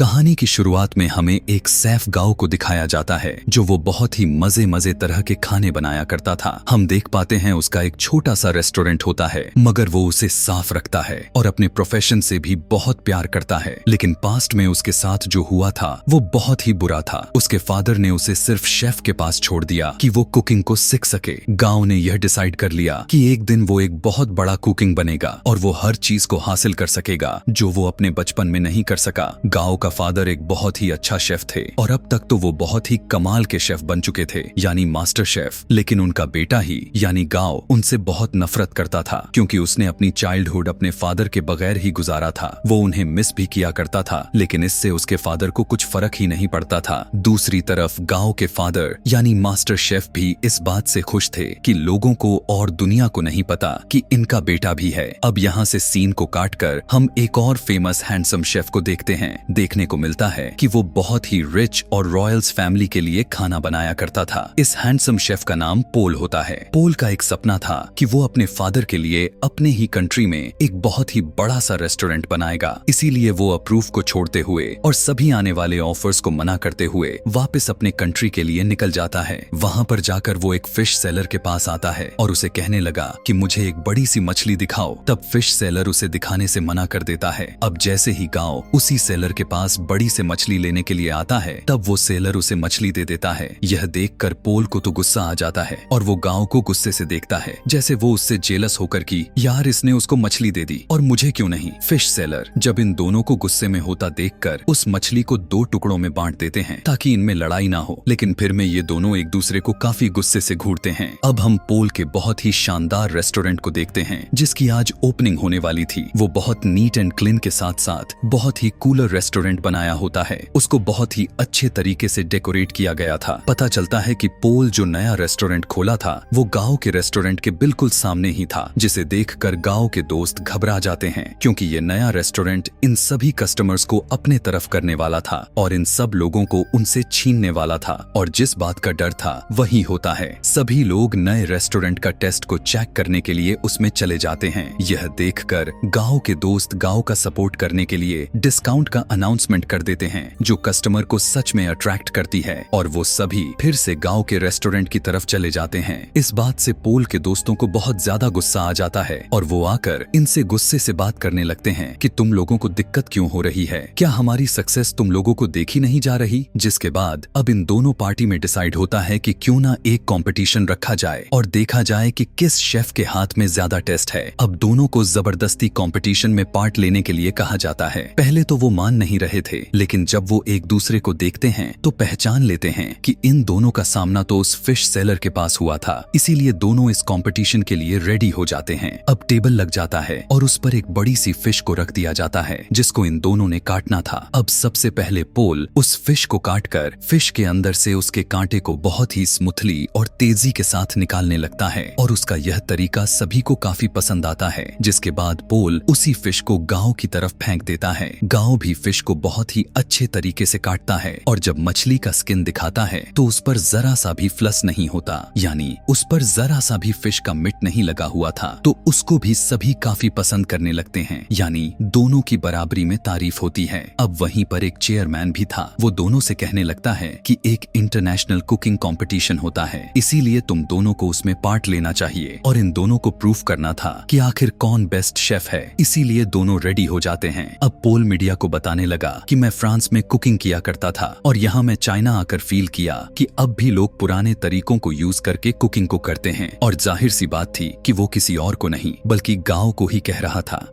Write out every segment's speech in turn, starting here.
कहानी की शुरुआत में हमें एक सैफ गांव को दिखाया जाता है जो वो बहुत ही मजे तरह के खाने बनाया करता था। हम देख पाते हैं उसका एक छोटा सा रेस्टोरेंट होता है, मगर वो उसे साफ रखता है और अपने प्रोफेशन से भी बहुत प्यार करता है। लेकिन पास्ट में उसके साथ जो हुआ था वो बहुत ही बुरा था। उसके फादर ने उसे सिर्फ शेफ के पास छोड़ दिया कि वो कुकिंग को सीख सके। गांव ने यह डिसाइड कर लिया कि एक दिन वो एक बहुत बड़ा कुकिंग बनेगा और वो हर चीज को हासिल कर सकेगा जो वो अपने बचपन में नहीं कर सका। गांव का फादर एक बहुत ही अच्छा शेफ थे और अब तक तो वो बहुत ही कमाल के शेफ बन चुके थे, यानी मास्टर शेफ। लेकिन उनका बेटा ही यानी गांव उनसे बहुत नफरत करता था क्योंकि उसने अपनी चाइल्डहुड अपने फादर के बगैर ही गुजारा था। वो उन्हें मिस भी किया करता था, लेकिन इससे उसके फादर को कुछ फर्क ही नहीं पड़ता था। दूसरी तरफ गांव के फादर यानी मास्टर शेफ भी इस बात से खुश थे कि लोगों को और दुनिया को नहीं पता कि इनका बेटा भी है। अब यहाँ से सीन को काटकर हम एक और फेमस हैंडसम शेफ को देखते हैं। देखने को मिलता है कि वो बहुत ही रिच और रॉयल्स फैमिली के लिए खाना बनाया करता था। इस हैंडसम शेफ का नाम पोल होता है। पोल का एक सपना था कि वो अपने फादर के लिए अपने ही कंट्री में एक बहुत ही बड़ा सा रेस्टोरेंट बनाएगा। इसीलिए वो अप्रूव को छोड़ते हुए और सभी आने वाले ऑफर्स को मना करते हुए वापस अपने कंट्री के लिए निकल जाता है। वहाँ पर जाकर वो एक फिश सेलर के पास आता है और उसे कहने लगा कि मुझे एक बड़ी सी मछली दिखाओ। तब फिश सेलर उसे दिखाने से मना कर देता है। अब जैसे ही गांव उसी सेलर के पास बड़ी से मछली लेने के लिए आता है, तब वो सेलर उसे मछली दे देता है। यह देखकर पोल को तो गुस्सा आ जाता है और वो गांव को गुस्से से देखता है, जैसे वो उससे जेलस होकर कि यार इसने उसको मछली दे दी और मुझे क्यों नहीं। फिश सेलर जब इन दोनों को गुस्से में होता देखकर उस मछली को 2 टुकड़ों में बांट देते हैं ताकि इनमें लड़ाई ना हो। लेकिन फिर में ये दोनों एक दूसरे को काफी गुस्से से घूरते हैं। अब हम पोल के बहुत ही शानदार रेस्टोरेंट को देखते हैं जिसकी आज ओपनिंग होने वाली थी। वो बहुत नीट एंड क्लीन के साथ साथ बहुत ही कूलर रेस्टोरेंट बनाया होता है। उसको बहुत ही अच्छे तरीके से डेकोरेट किया गया था। पता चलता है कि पोल जो नया रेस्टोरेंट खोला था वो गांव के रेस्टोरेंट के बिल्कुल सामने ही था, जिसे देखकर गांव के दोस्त घबरा जाते हैं क्योंकि ये नया रेस्टोरेंट इन सभी कस्टमर्स को अपने तरफ करने वाला था और इन सब लोगों को उनसे छीनने वाला था। और जिस बात का डर था वही होता है। सभी लोग नए रेस्टोरेंट का टेस्ट को चेक करने के लिए उसमें चले जाते हैं। यह देखकर गांव के दोस्त गांव का सपोर्ट करने के लिए डिस्काउंट का अनाउंसमेंट कर देते हैं जो कस्टमर को सच में अट्रैक्ट करती है और वो सभी फिर से गांव के रेस्टोरेंट की तरफ चले जाते हैं। इस बात से पोल के दोस्तों को बहुत ज्यादा गुस्सा आ जाता है और वो आकर इनसे गुस्से से बात करने लगते हैं कि तुम लोगों को दिक्कत क्यों हो रही है, क्या हमारी सक्सेस तुम लोगों को देखी नहीं जा रही। जिसके बाद अब इन दोनों पार्टी में डिसाइड होता है कि क्यों ना एक कंपटीशन रखा जाए और देखा जाए कि किस शेफ के हाथ में ज्यादा टेस्ट है। अब दोनों को जबरदस्ती कंपटीशन में पार्ट लेने के लिए कहा जाता है। पहले तो वो मान नहीं रहे थे, लेकिन जब वो एक दूसरे को देखते हैं तो पहचान लेते हैं कि इन दोनों का सामना तो उस फिश सेलर के पास हुआ था। इसीलिए दोनों इस कंपटीशन के लिए रेडी हो जाते हैं। अब टेबल लग जाता है और उस पर एक बड़ी सी फिश को रख दिया जाता है जिसको इन दोनों ने काटना था। अब सबसे पहले पोल उस फिश को काटकर फिश के अंदर से उसके कांटे को बहुत ही स्मूथली और तेजी के साथ निकालने लगता है और उसका यह तरीका सभी को काफी पसंद आता है। जिसके बाद पोल उसी फिश को गांव की तरफ फेंक देता है। गांव भी फिश को बहुत ही अच्छे तरीके से काटता है और जब मछली का स्किन दिखाता है तो उस पर जरा सा भी फ्लस नहीं होता, यानी उस पर जरा सा भी फिश का मिट नहीं लगा हुआ था। तो उसको भी सभी काफी पसंद करने लगते हैं, यानी दोनों की बराबरी में तारीफ होती है। अब वहीं पर एक चेयरमैन भी था। वो दोनों से कहने लगता है कि एक इंटरनेशनल कुकिंग कंपटीशन होता है, इसीलिए तुम दोनों को उसमें पार्ट लेना चाहिए और इन दोनों को प्रूफ करना था कि आखिर कौन बेस्ट शेफ है। इसीलिए दोनों रेडी हो जाते हैं। अब पोल मीडिया को बताने लगा कि मैं फ्रांस में कुकिंग किया करता था और यहाँ मैं चाइना आकर फील किया कि अब भी लोग पुराने तरीकों को यूज करके कुकिंग को करते हैं। और जाहिर सी बात थी कि वो किसी और को नहीं बल्कि गांव को ही कह रहा था।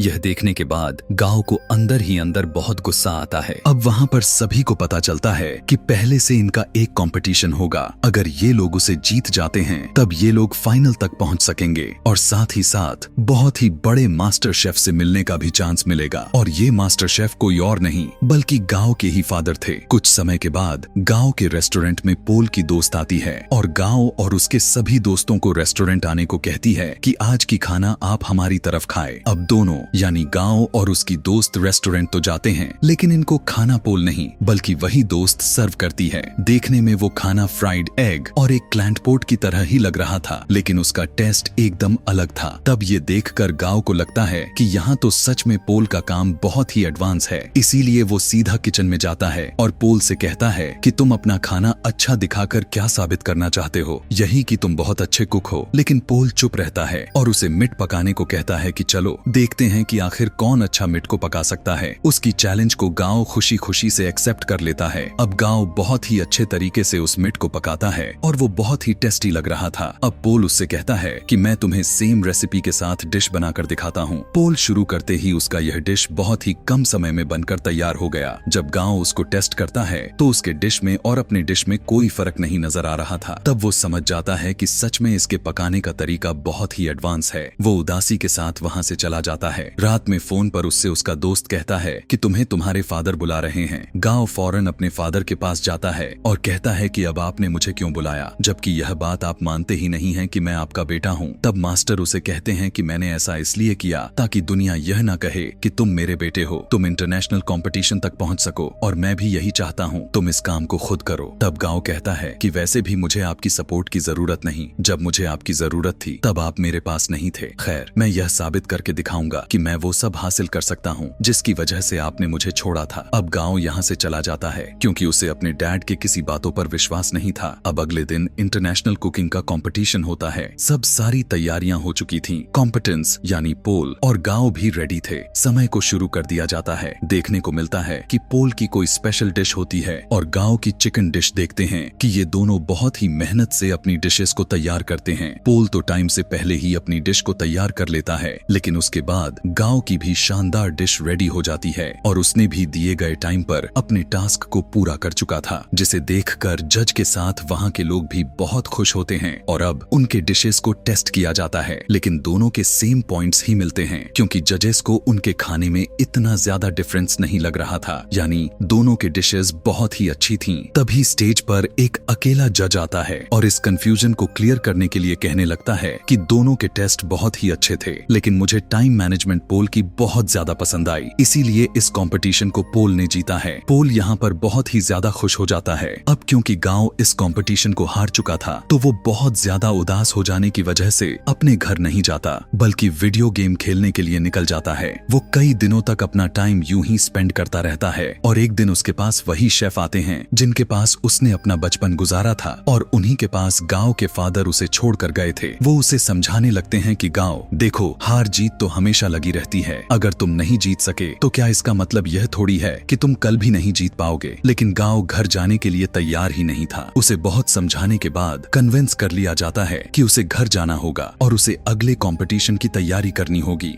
यह देखने के बाद गांव को अंदर ही अंदर बहुत गुस्सा आता है। अब वहाँ पर सभी को पता चलता है कि पहले से इनका एक कंपटीशन होगा। अगर ये लोग उसे जीत जाते हैं तब ये लोग फाइनल तक पहुँच सकेंगे और साथ ही साथ बहुत ही बड़े मास्टर शेफ से मिलने का भी चांस मिलेगा। और ये मास्टर शेफ कोई और नहीं बल्कि गांव के ही फादर थे। कुछ समय के बाद गांव के रेस्टोरेंट में पोल की दोस्त आती है और गांव और उसके सभी दोस्तों को रेस्टोरेंट आने को कहती है कि आज की खाना आप हमारी तरफ खाए। अब दोनों यानी गांव और उसकी दोस्त रेस्टोरेंट तो जाते हैं, लेकिन इनको खाना पोल नहीं बल्कि वही दोस्त सर्व करती है। देखने में वो खाना फ्राइड एग और एक क्लैंट पोट की तरह ही लग रहा था, लेकिन उसका टेस्ट एकदम अलग था। तब ये देखकर गांव को लगता है कि यहाँ तो सच में पोल का काम बहुत ही एडवांस है। इसीलिए वो सीधा किचन में जाता है और पोल से कहता है कि तुम अपना खाना अच्छा दिखाकर क्या साबित करना चाहते हो, यही कि तुम बहुत अच्छे कुक हो। लेकिन पोल चुप रहता है और उसे मीट पकाने को कहता है कि चलो देखते हैं कि आखिर कौन अच्छा मीट को पका सकता है। उसकी चैलेंज को गांव खुशी खुशी से एक्सेप्ट कर लेता है। अब गांव बहुत ही अच्छे तरीके से उस मीट को पकाता है और वो बहुत ही टेस्टी लग रहा था। अब पोल उससे कहता है कि मैं तुम्हें सेम रेसिपी के साथ डिश बनाकर दिखाता हूँ। पोल शुरू करते ही उसका यह डिश बहुत ही कम समय में बनकर तैयार हो गया। जब गांव उसको टेस्ट करता है तो उसके डिश में और अपने डिश में कोई फर्क नहीं नजर आ रहा था। तब वो समझ जाता है कि सच में इसके पकाने का तरीका बहुत ही एडवांस है। वो उदासी के साथ वहाँ से चला जाता है। रात में फोन पर उससे उसका दोस्त कहता है कि तुम्हें तुम्हारे फादर बुला रहे हैं। गांव फौरन अपने फादर के पास जाता है और कहता है कि अब आपने मुझे क्यों बुलाया, जबकि यह बात आप मानते ही नहीं हैं कि मैं आपका बेटा हूँ। तब मास्टर उसे कहते हैं कि मैंने ऐसा इसलिए किया ताकि दुनिया यह न कहे कि तुम मेरे बेटे हो, तुम इंटरनेशनल कंपटीशन तक पहुँच सको और मैं भी यही चाहता हूँ, तुम इस काम को खुद करो। तब गांव कहता है कि वैसे भी मुझे आपकी सपोर्ट की जरूरत नहीं, जब मुझे आपकी जरूरत थी तब आप मेरे पास नहीं थे। खैर, मैं यह साबित करके दिखाऊंगा कि मैं वो सब हासिल कर सकता हूँ जिसकी वजह से आपने मुझे छोड़ा था। अब गांव यहाँ से चला जाता है क्योंकि उसे अपने डैड के किसी बातों पर विश्वास नहीं था। अब अगले दिन इंटरनेशनल कुकिंग का कंपटीशन होता है। सब सारी तैयारियां हो चुकी थीं। कॉम्पिटेंस यानी पोल और गांव भी रेडी थे। समय को शुरू कर दिया जाता है। देखने को मिलता है कि पोल की कोई स्पेशल डिश होती है और गांव की चिकन डिश देखते हैं कि ये दोनों बहुत ही मेहनत से अपनी डिशेस को तैयार करते हैं। पोल तो टाइम से पहले ही अपनी डिश को तैयार कर लेता है, लेकिन उसके बाद गांव की भी शानदार डिश रेडी हो जाती है और उसने भी दिए गए टाइम पर अपने टास्क को पूरा कर चुका था, जिसे देखकर जज के साथ वहां के लोग भी बहुत खुश होते हैं। और अब उनके डिशेस को टेस्ट किया जाता है, लेकिन दोनों के सेम पॉइंट्स ही मिलते हैं क्योंकि जजेस को उनके खाने में इतना ज्यादा डिफरेंस नहीं लग रहा था, यानी दोनों के डिशेस बहुत ही अच्छी थीं। तभी स्टेज पर एक अकेला जज आता है और इस कंफ्यूजन को क्लियर करने के लिए कहने लगता है कि दोनों के टेस्ट बहुत ही अच्छे थे, लेकिन मुझे टाइम मैनेजमेंट पोल की बहुत ज्यादा पसंद आई, इसीलिए इस कंपटीशन को पोल ने जीता है। पोल यहाँ पर बहुत ही ज्यादा खुश हो जाता है। अब क्योंकि गांव इस कंपटीशन को हार चुका था तो वो बहुत ज्यादा उदास हो जाने की वजह से अपने घर नहीं जाता बल्कि वीडियो गेम खेलने के लिए निकल जाता है। वो कई दिनों तक अपना टाइम यूं ही स्पेंड करता रहता है और एक दिन उसके पास वही शेफ आते हैं जिनके पास उसने अपना बचपन गुजारा था और उन्हीं के पास गांव के फादर उसे छोड़कर गए थे। वो उसे समझाने लगते हैं कि गांव देखो, हार जीत तो हमेशा लगी रहती है। अगर तुम नहीं जीत सके तो क्या इसका मतलब यह थोड़ी है कि तुम कल भी नहीं जीत पाओगे। लेकिन गांव घर जाने के लिए तैयार ही नहीं था। उसे बहुत समझाने के बाद कन्विंस कर लिया जाता है कि उसे घर जाना होगा और उसे अगले कंपटीशन की तैयारी करनी होगी।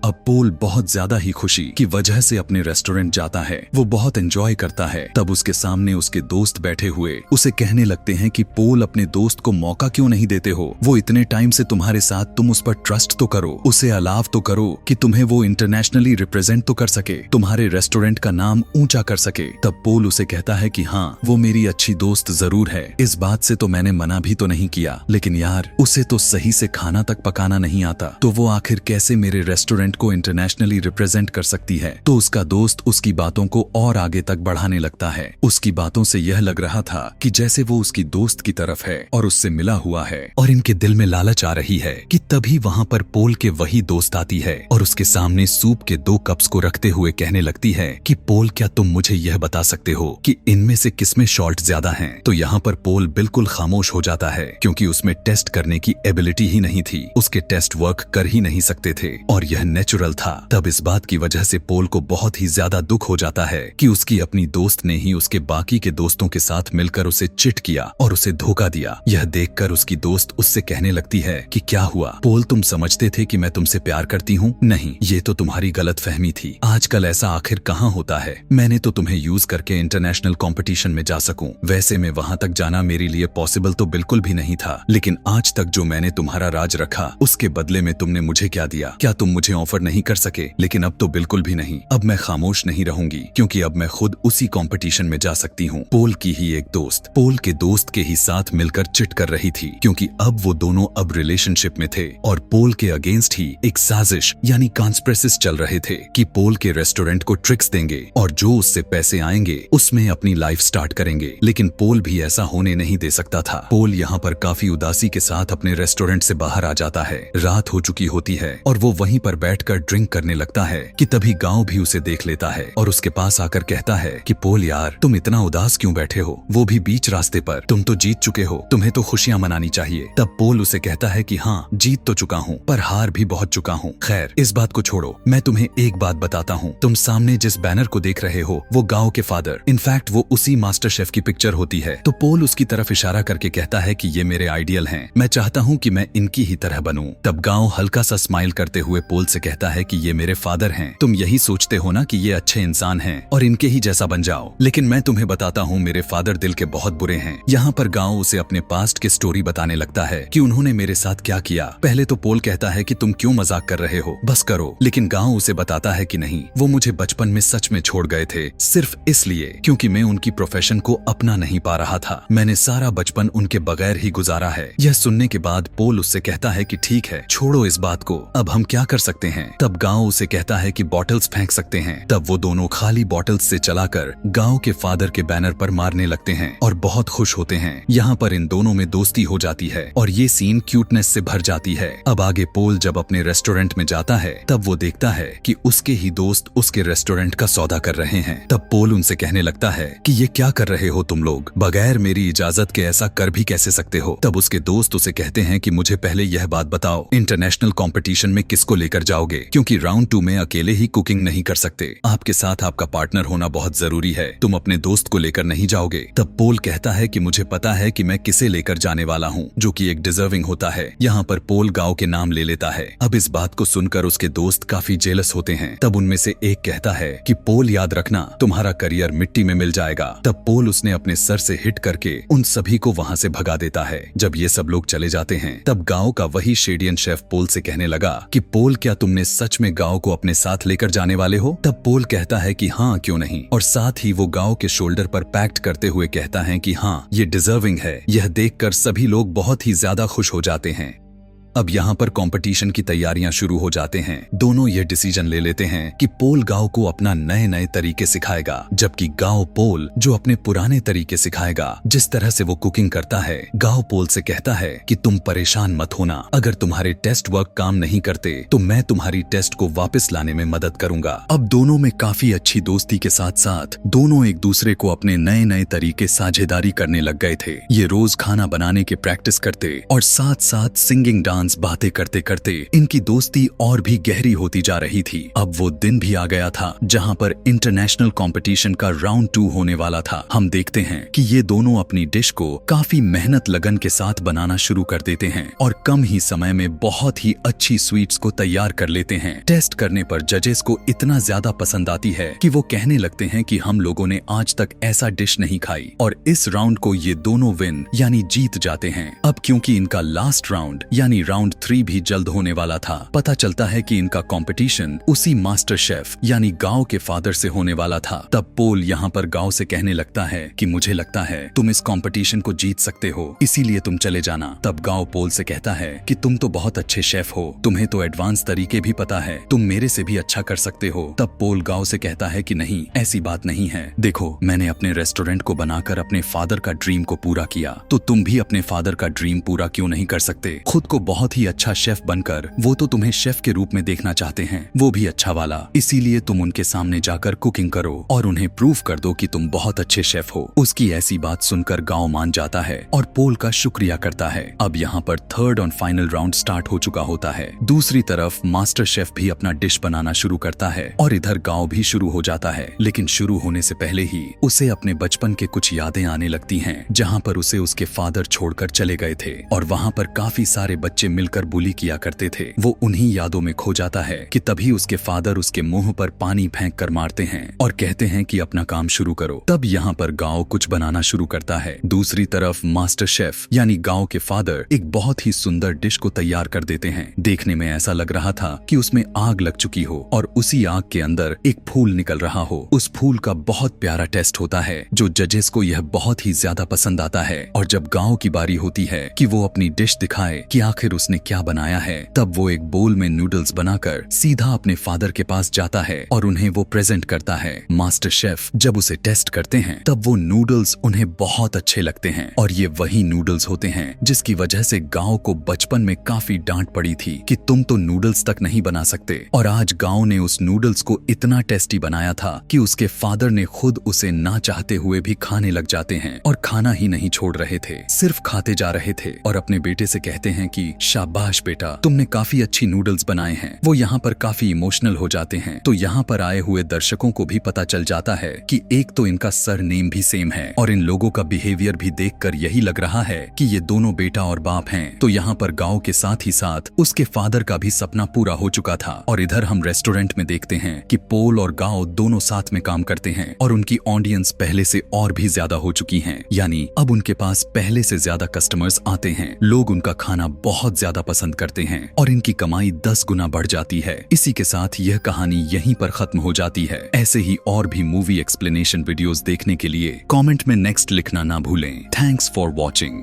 अब पोल बहुत ज्यादा ही खुशी की वजह से अपने रेस्टोरेंट जाता है। वो बहुत एंजॉय करता है। तब उसके सामने उसके दोस्त बैठे हुए उसे कहने लगते हैं कि पोल, अपने दोस्त को मौका क्यों नहीं देते हो? वो इतने टाइम से तुम्हारे साथ, तुम उस पर ट्रस्ट तो करो, उसे अलाव तो करो कि तुम्हें वो इंटरनेशनली रिप्रेजेंट तो कर सके, तुम्हारे रेस्टोरेंट का नाम ऊंचा कर सके। तब पोल उसे कहता है कि हाँ, वो मेरी अच्छी दोस्त जरूर है, इस बात से तो मैंने मना भी तो नहीं किया, लेकिन यार उसे तो सही से खाना तक पकाना नहीं आता, तो वो आखिर कैसे मेरे रेस्टोरेंट को इंटरनेशनली रिप्रेजेंट कर सकती है? तो उसका दोस्त उसकी बातों को और आगे तक बढ़ाने लगता है। उसकी बातों से यह लग रहा था कि जैसे वो उसकी दोस्त की तरफ है और उससे मिला हुआ है और इनके दिल में लालच आ रही है कि तभी वहाँ पर पोल के वही दोस्त आती है और उसके सामने सूप के 2 कप्स को रखते हुए कहने लगती है कि पोल, क्या तुम मुझे यह बता सकते हो कि इनमें से किसमें सॉल्ट ज्यादा है? तो यहाँ पर पोल बिल्कुल खामोश हो जाता है क्योंकि उसमें टेस्ट करने की एबिलिटी ही नहीं थी। उसके टेस्ट वर्क कर ही नहीं सकते थे और यह नेचुरल था। तब इस बात की वजह से पोल को बहुत ही ज्यादा दुख हो जाता है कि उसकी अपनी दोस्त ने ही उसके बाकी के दोस्तों के साथ मिलकर उसे चिट किया और उसे धोखा दिया। यह देखकर उसकी दोस्त उससे कहने लगती है कि क्या हुआ पोल, तुम समझते थे कि मैं तुमसे प्यार करती हूँ? नहीं, ये तो तुम्हारी गलतफहमी थी। आजकल ऐसा आखिर कहाँ होता है? मैंने तो तुम्हें यूज करके इंटरनेशनल कंपटीशन में जा सकूं। वैसे में वहां तक जाना मेरे लिए पॉसिबल तो बिल्कुल भी नहीं था, लेकिन आज तक जो मैंने तुम्हारा राज रखा उसके बदले में तुमने मुझे क्या दिया? क्या तुम मुझे ऑफर नहीं कर सके, लेकिन अब तो बिल्कुल भी नहीं। अब मैं खामोश नहीं रहूंगी, क्योंकि अब मैं खुद उसी कंपटीशन में जा सकती हूँ। पोल की ही एक दोस्त पोल के दोस्त के ही साथ मिलकर चिट कर रही थी, क्योंकि अब वो दोनों अब रिलेशनशिप में थे और पोल के अगेंस्ट ही एक साजिश यानी कॉन्स्पिरेसीज चल रहे थे कि पोल के रेस्टोरेंट को ट्रिक्स देंगे और जो उससे पैसे आएंगे उसमें अपनी लाइफ स्टार्ट करेंगे। लेकिन पोल भी ऐसा होने नहीं दे सकता था। पोल यहाँ पर काफी उदासी के साथ अपने रेस्टोरेंट से बाहर आ जाता है। रात हो चुकी होती है और वो वहीं पर बैठकर ड्रिंक करने लगता है कि तभी गांव भी उसे देख लेता है और उसके पास आकर कहता है कि पोल यार, तुम इतना उदास क्यों बैठे हो, वो भी बीच रास्ते पर। तुम तो जीत चुके हो, तुम्हें तो खुशियां मनानी चाहिए। तब पोल उसे कहता है कि हाँ, जीत तो चुका हूँ, पर हार भी बहुत चुका हूँ। खैर, इस बात को छोड़ो, मैं तुम्हें एक बात बताता हूँ। तुम सामने जिस बैनर को देख रहे हो वो गांव के फादर, इनफैक्ट वो उसी मास्टर शेफ की पिक्चर होती है। तो पोल उसकी तरफ इशारा करके कहता है कि ये मेरे आइडियल हैं, मैं चाहता हूँ कि मैं इनकी ही तरह बनूं। तब गांव हल्का सा स्माइल करते हुए पोल से कहता है कि ये मेरे फादर हैं, तुम यही सोचते हो ना कि ये अच्छे इंसान हैं और इनके ही जैसा बन जाओ, लेकिन मैं तुम्हें बताता हूँ मेरे फादर दिल के बहुत बुरे हैं। यहाँ पर गांव उसे अपने पास्ट की स्टोरी बताने लगता है कि उन्होंने मेरे साथ क्या किया। पहले तो पोल कहता है कि तुम क्यों मजाक कर रहे हो, बस करो, लेकिन गांव उसे बताता है कि नहीं, वो मुझे बचपन में सच में छोड़ गए थे, सिर्फ इसलिए क्योंकि मैं उनकी प्रोफेशन को अपना नहीं पा रहा था। मैंने सारा बचपन उनके बगैर ही गुजारा है। यह सुनने के बाद पोल उससे कहता है कि ठीक है, छोड़ो इस बात को, अब हम क्या कर सकते हैं। तब गांव उसे कहता है कि बॉटल्स फेंक सकते हैं। तब वो दोनों खाली बॉटल्स से चलाकर गांव के फादर के बैनर पर मारने लगते हैं और बहुत खुश होते हैं। यहाँ पर इन दोनों में दोस्ती हो जाती है और ये सीन क्यूटनेस से भर जाती है। अब आगे पोल जब अपने रेस्टोरेंट में जाता है तब वो देखता है कि उसके ही दोस्त उसके रेस्टोरेंट का सौदा कर रहे हैं। तब पोल उनसे कहने लगता है कि ये क्या कर रहे हो तुम लोग, बगैर मेरी इजाजत के ऐसा कर भी कैसे सकते हो। तब उसके दोस्त उसे कहते हैं कि मुझे पहले यह बात बताओ, इंटरनेशनल कंपटीशन में किसको लेकर जाओगे, क्योंकि राउंड 2 में अकेले ही कुकिंग नहीं कर सकते, आपके साथ आपका पार्टनर होना बहुत जरूरी है, तुम अपने दोस्त को लेकर नहीं जाओगे। तब पोल कहता है कि मुझे पता है कि मैं किसे लेकर जाने वाला हूँ, जो कि एक डिजर्विंग होता है। यहाँ पर पोल गांव के नाम ले लेता है। अब इस बात को सुनकर उसके दोस्त काफी जेलस होते हैं। तब उनमें से एक कहता है कि पोल याद रखना, तुम्हारा करियर मिट्टी में मिल जाएगा। तब पोल उसने अपने सर से हिट करके उन सभी को वहाँ से भगा देता है। जब ये सब लोग चले जाते हैं तब गांव का वही शेडियन शेफ पोल से कहने लगा कि पोल, क्या तुमने सच में गांव को अपने साथ लेकर जाने वाले हो। तब पोल कहता है कि हाँ, क्यों नहीं, और साथ ही वो गांव के शोल्डर पर पैक्ट करते हुए कहता है कि हाँ, ये डिजर्विंग है। यह देखकर सभी लोग बहुत ही ज्यादा खुश हो जाते हैं। अब यहाँ पर कंपटीशन की तैयारियां शुरू हो जाते हैं। दोनों ये डिसीजन ले लेते हैं कि पोल गांव को अपना नए नए तरीके सिखाएगा, जबकि गांव पोल जो अपने पुराने तरीके सिखाएगा। जिस तरह से वो कुकिंग करता है, गांव पोल से कहता है कि तुम परेशान मत होना, अगर तुम्हारे टेस्ट वर्क काम नहीं करते तो मैं तुम्हारी टेस्ट को वापस लाने में मदद करूंगा। अब दोनों में काफी अच्छी दोस्ती के साथ साथ दोनों एक दूसरे को अपने नए नए तरीके साझेदारी करने लग गए थे। ये रोज खाना बनाने के प्रैक्टिस करते और साथ साथ सिंगिंग, डांस, बातें करते करते इनकी दोस्ती और भी गहरी होती जा रही थी। अब वो दिन भी आ गया था जहां पर इंटरनेशनल कंपटीशन का राउंड 2 होने वाला था। हम देखते हैं कि ये दोनों अपनी डिश को काफी मेहनत लगन के साथ बनाना शुरू कर देते हैं और कम ही समय में बहुत ही अच्छी स्वीट्स को तैयार कर लेते हैं। टेस्ट करने पर जजेस को इतना ज्यादा पसंद आती है कि वो कहने लगते हैं कि हम लोगों ने आज तक ऐसा डिश नहीं खाई, और इस राउंड को ये दोनों विन यानी जीत जाते हैं। अब क्योंकि इनका लास्ट राउंड यानी राउंड 3 भी जल्द होने वाला था, पता चलता है कि इनका कंपटीशन उसी मास्टर शेफ यानी गांव के फादर से होने वाला था। तब पोल यहाँ पर गांव से कहने लगता है कि मुझे लगता है तुम इस कंपटीशन को जीत सकते हो, इसीलिए तुम चले जाना। तब गांव पोल से कहता है कि तुम तो बहुत अच्छे शेफ हो, तुम्हें तो एडवांस तरीके भी पता है, तुम मेरे से भी अच्छा कर सकते हो। तब पोल गांव से कहता है कि नहीं, ऐसी बात नहीं है, देखो मैंने अपने रेस्टोरेंट को बनाकर अपने फादर का ड्रीम को पूरा किया, तो तुम भी अपने फादर का ड्रीम पूरा क्यों नहीं कर सकते। खुद को बहुत ही अच्छा शेफ बनकर वो तो तुम्हें शेफ के रूप में देखना चाहते हैं, वो भी अच्छा वाला, इसीलिए तुम उनके सामने जाकर कुकिंग करो और उन्हें प्रूव कर दो कि तुम बहुत अच्छे शेफ हो। उसकी ऐसी बात सुनकर गांव मान जाता है और पोल का शुक्रिया करता है। अब यहाँ पर थर्ड और फाइनल राउंड स्टार्ट हो चुका होता है। दूसरी तरफ मास्टर शेफ भी अपना डिश बनाना शुरू करता है और इधर गांव भी शुरू हो जाता है। लेकिन शुरू होने से पहले ही उसे अपने बचपन के कुछ यादें आने लगती हैं, जहाँ पर उसे उसके फादर छोड़कर चले गए थे और वहाँ पर काफी सारे बच्चे बच्चे मिलकर बुली किया करते थे वो उन्हीं यादों में खो जाता है कि तभी उसके फादर उसके मुंह पर पानी फेंक कर मारते हैं और कहते हैं कि अपना काम शुरू करो। तब यहाँ पर गाओ कुछ बनाना शुरू करता है। दूसरी तरफ मास्टर शेफ यानी गाओ के फादर एक बहुत ही सुंदर डिश को तैयार कर देते हैं। देखने में ऐसा लग रहा था कि उसमें आग लग चुकी हो और उसी आग के अंदर एक फूल निकल रहा हो। उस फूल का बहुत प्यारा टेस्ट होता है जो जजेस को यह बहुत ही ज्यादा पसंद आता है। और जब गाओ की बारी होती है कि वो अपनी डिश दिखाए कि आखिर उसने क्या बनाया है, तब वो एक बोल में नूडल्स बनाकर सीधा अपने फादर के पास जाता है और उन्हें वो प्रेजेंट करता है। मास्टर शेफ जब उसे टेस्ट करते हैं तब वो नूडल्स उन्हें बहुत अच्छे लगते हैं और ये वही नूडल्स होते हैं जिसकी वजह से गाओ को बचपन में काफी डांट पड़ी थी कि तुम तो नूडल्स तक नहीं बना सकते। और आज गाओ ने उस नूडल्स को इतना टेस्टी बनाया था कि उसके फादर ने खुद उसे ना चाहते हुए भी खाने लग जाते हैं और खाना ही नहीं छोड़ रहे थे, सिर्फ खाते जा रहे थे और अपने बेटे से कहते हैं कि शाबाश बेटा, तुमने काफी अच्छी नूडल्स बनाए हैं। वो यहाँ पर काफी इमोशनल हो जाते हैं। तो यहाँ पर आए हुए दर्शकों को भी पता चल जाता है कि एक तो इनका सरनेम भी सेम है और इन लोगों का बिहेवियर भी देखकर यही लग रहा है कि ये दोनों बेटा और बाप हैं। तो यहाँ पर गाओ के साथ ही साथ उसके फादर का भी सपना पूरा हो चुका था। और इधर हम रेस्टोरेंट में देखते हैं कि पोल और गाओ दोनों साथ में काम करते हैं और उनकी ऑडियंस पहले से और भी ज्यादा हो चुकी है, यानी अब उनके पास पहले से ज्यादा कस्टमर्स आते हैं। लोग उनका खाना बहुत ज्यादा पसंद करते हैं और इनकी कमाई 10 गुना बढ़ जाती है। इसी के साथ यह कहानी यहीं पर खत्म हो जाती है। ऐसे ही और भी मूवी एक्सप्लेनेशन वीडियोस देखने के लिए कमेंट में नेक्स्ट लिखना ना भूलें। Thanks for watching.